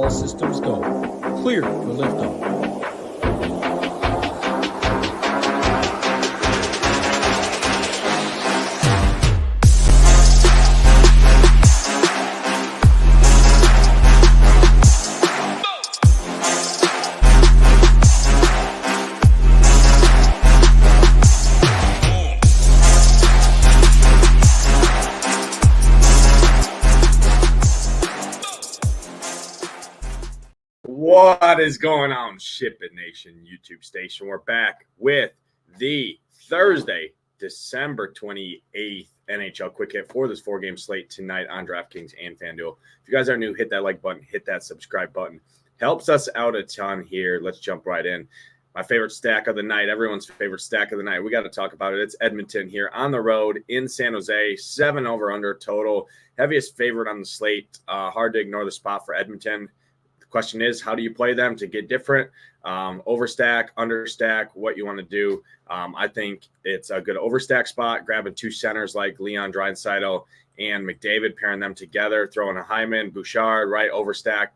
All systems go. Clear for liftoff. What is going on, SHIPIT Nation YouTube station? We're back with the Thursday, December 28th NHL Quick Hit for this four-game slate tonight on DraftKings and FanDuel. If you guys are new, hit that like button, hit that subscribe button. Helps us out a ton here. Let's jump right in. My favorite stack of the night, everyone's favorite stack of the night. We got to talk about it. It's Edmonton here on the road in San Jose, 7 over under total. Heaviest favorite on the slate. Hard to ignore the spot for Edmonton. Question is, how do you play them to get different? Overstack, understack, what you want to do. I think it's a good overstack spot, grabbing two centers like Leon Draisaitl and McDavid, pairing them together, throwing a Hyman, Bouchard, right, overstack,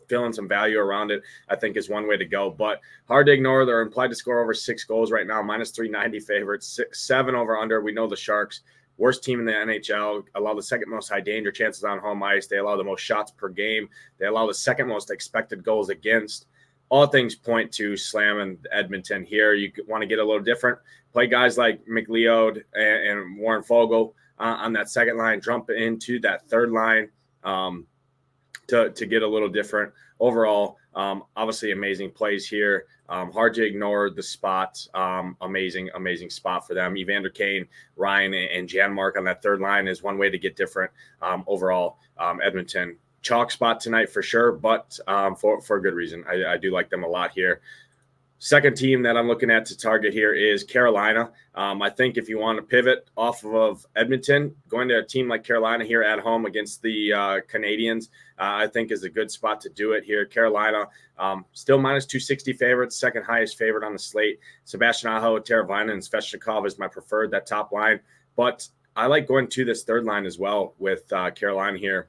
filling some value around it, I think is one way to go. But hard to ignore. They're implied to score over 6 goals right now, minus 390 favorites, 7 over under. We know the Sharks, worst team in the NHL, allow the second most high danger chances on home ice. They allow the most shots per game. They allow the second most expected goals against. All things point to slamming Edmonton here. You want to get a little different. Play guys like McLeod and Warren Fogle on that second line. Jump into that third line to get a little different. Overall, obviously amazing plays here. Hard to ignore the spot. Amazing spot for them. Evander Kane, Ryan, and Janmark on that third line is one way to get different. Overall, Edmonton, chalk spot tonight for sure, but for a good reason. I do like them a lot here. Second team that I'm looking at to target here is Carolina. I think if you want to pivot off of Edmonton, going to a team like Carolina here at home against the Canadiens, I think is a good spot to do it here. Carolina, still minus 260 favorites, second highest favorite on the slate. Sebastian Aho, Teravainen, and Svechnikov is my preferred, that top line. But I like going to this third line as well with Carolina here.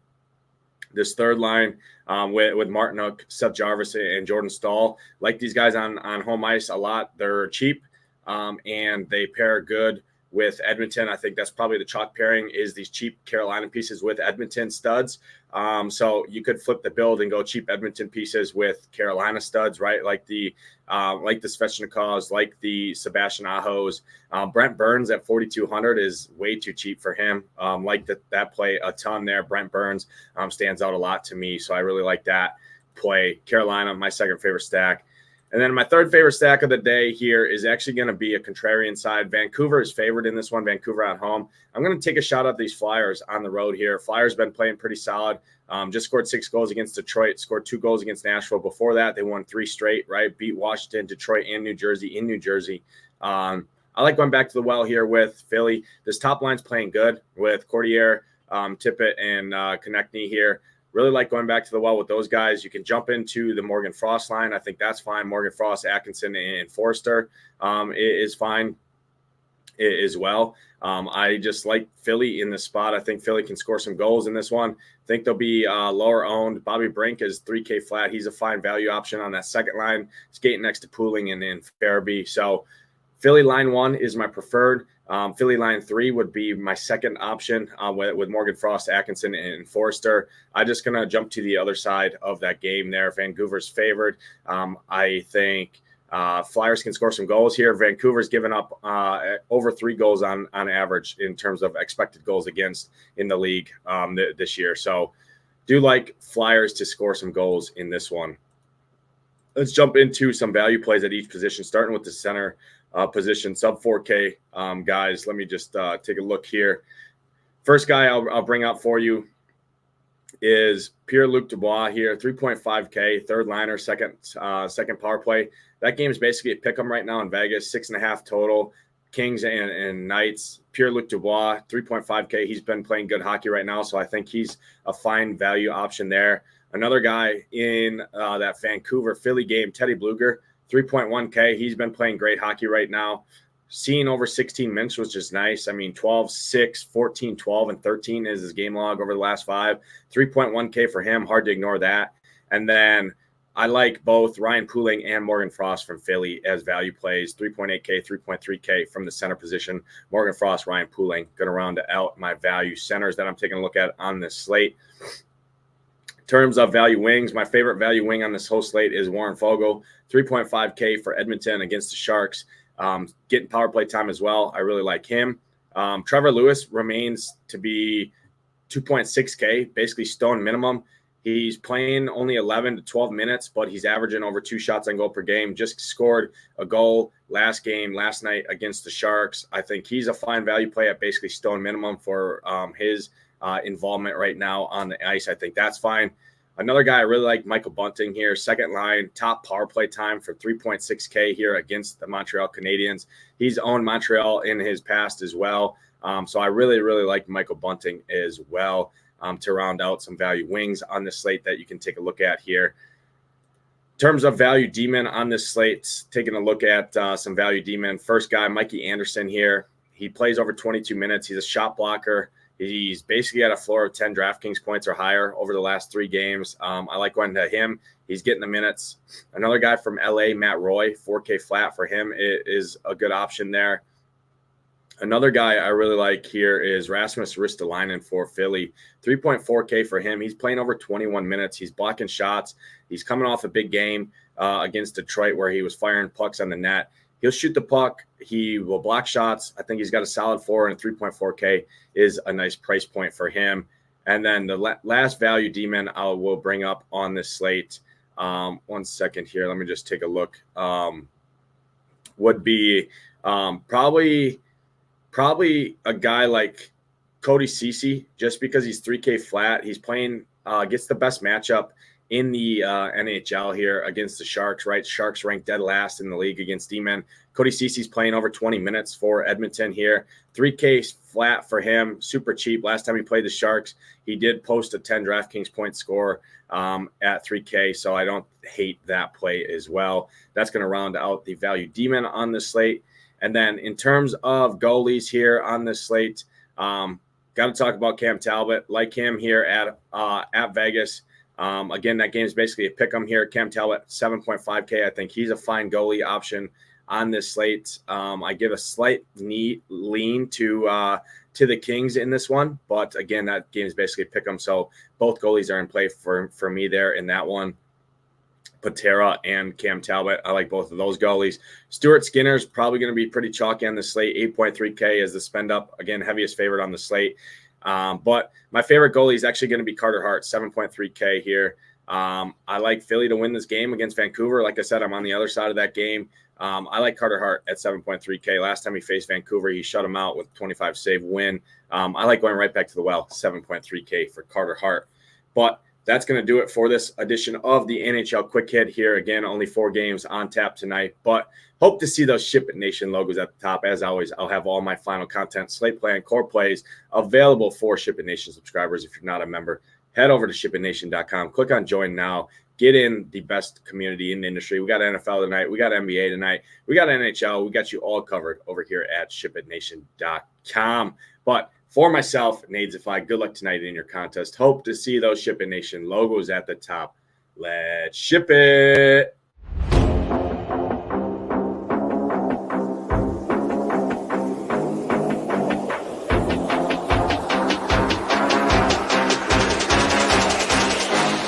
This third line with Martinook, Seth Jarvis, and Jordan Staal. Like these guys on home ice a lot. They're cheap, and they pair good with Edmonton. I think that's probably the chalk pairing is these cheap Carolina pieces with Edmonton studs. So you could flip the build and go cheap Edmonton pieces with Carolina studs, right? Like the Svechnikovs, like the Sebastian Ahos. Brent Burns at 4,200 is way too cheap for him. Like that play a ton there. Brent Burns stands out a lot to me, so I really like that play. Carolina, my second favorite stack. And then my third favorite stack of the day here is actually going to be a contrarian side. Vancouver is favored in this one, Vancouver at home. I'm going to take a shot at these Flyers on the road here. Flyers been playing pretty solid. Just scored 6 goals against Detroit, scored 2 goals against Nashville. Before that, they won 3 straight, right? Beat Washington, Detroit, and New Jersey in New Jersey. I like going back to the well here with Philly. This top line's playing good with Courtier, Tippett, and Konechny here. Really like going back to the well with those guys. You can jump into the Morgan Frost line. I think that's fine. Morgan Frost, Atkinson, and Forrester is fine as well. I just like Philly in this spot. I think Philly can score some goals in this one. I think they'll be lower owned. Bobby Brink is $3K flat. He's a fine value option on that second line, skating next to Pooling and then Farabee. So Philly line 1 is my preferred. Philly line 3 would be my second option with Morgan Frost, Atkinson, and Forrester. I'm just going to jump to the other side of that game there. Vancouver's favored. I think Flyers can score some goals here. Vancouver's given up over 3 goals on average in terms of expected goals against in the league this year. So do like Flyers to score some goals in this one. Let's jump into some value plays at each position, starting with the center position, sub 4K guys. Let me just take a look here. First guy I'll bring up for you is Pierre-Luc Dubois here, 3.5K, third liner, second power play. That game is basically a pick 'em right now in Vegas, 6.5 total. Kings and Knights. Pierre-Luc Dubois, 3.5K. He's been playing good hockey right now, so I think he's a fine value option there. Another guy in that Vancouver Philly game, Teddy Bluger, 3.1K. He's been playing great hockey right now. Seeing over 16 minutes was just nice. I mean, 12, 6, 14, 12, and 13 is his game log over the last 5. 3.1K for him. Hard to ignore that. And then I like both Ryan Poehling and Morgan Frost from Philly as value plays, 3.8K, 3.3K from the center position. Morgan Frost, Ryan Poehling, going to round out my value centers that I'm taking a look at on this slate. In terms of value wings, my favorite value wing on this whole slate is Warren Foegele, 3.5K for Edmonton against the Sharks. Getting power play time as well. I really like him. Trevor Lewis remains to be 2.6K, basically stone minimum. He's playing only 11 to 12 minutes, but he's averaging over 2 shots on goal per game. Just scored a goal last night against the Sharks. I think he's a fine value play at basically stone minimum for his involvement right now on the ice. I think that's fine. Another guy I really like, Michael Bunting here, second line, top power play time for 3.6K here against the Montreal Canadiens. He's owned Montreal in his past as well. So I really, really like Michael Bunting as well. To round out some value wings on this slate that you can take a look at here. In terms of value D-men on this slate, taking a look at some value D-men. First guy, Mikey Anderson here. He plays over 22 minutes. He's a shot blocker. He's basically at a floor of 10 DraftKings points or higher over the last 3 games. I like going to him. He's getting the minutes. Another guy from LA, Matt Roy, 4K flat for him is a good option there. Another guy I really like here is Rasmus Ristolainen for Philly, 3.4K for him. He's playing over 21 minutes. He's blocking shots. He's coming off a big game against Detroit where he was firing pucks on the net. He'll shoot the puck. He will block shots. I think he's got a solid 4, and a 3.4K is a nice price point for him. And then the last value D-man I will bring up on this slate. 1 second here. Let me just take a look. Would be probably a guy like Cody Ceci, just because he's 3K flat. He's playing, gets the best matchup in the NHL here against the Sharks, right? Sharks ranked dead last in the league against D-men. Cody Ceci's playing over 20 minutes for Edmonton here. 3K flat for him, super cheap. Last time he played the Sharks, he did post a 10 DraftKings point score at 3K, so I don't hate that play as well. That's going to round out the value D-men on this slate. And then in terms of goalies here on this slate, got to talk about Cam Talbot. Like him here at Vegas. Again, that game is basically a pick 'em here. Cam Talbot, 7.5K. I think he's a fine goalie option on this slate. I give a slight lean to the Kings in this one. But again, that game is basically a pick 'em. So both goalies are in play for me there in that one. Patera and Cam Talbot. I like both of those goalies. Stuart Skinner's probably going to be pretty chalky on the slate. 8.3K is the spend up. Again, heaviest favorite on the slate. But my favorite goalie is actually going to be Carter Hart, 7.3K here. I like Philly to win this game against Vancouver. Like I said, I'm on the other side of that game. I like Carter Hart at 7.3K. Last time he faced Vancouver, he shut him out with 25 save win. I like going right back to the well, 7.3K for Carter Hart. But that's going to do it for this edition of the NHL Quick Hit here. Again, only 4 games on tap tonight, but hope to see those SHIPIT Nation logos at the top. As always, I'll have all my final content, slate play, and core plays available for SHIPIT Nation subscribers. If you're not a member, head over to shipitnation.com. Click on join now. Get in the best community in the industry. We got NFL tonight. We got NBA tonight. We got NHL. We got you all covered over here at shipitnation.com. But for myself, Nadesify, good luck tonight in your contest. Hope to see those SHIPIT Nation logos at the top. Let's ship it.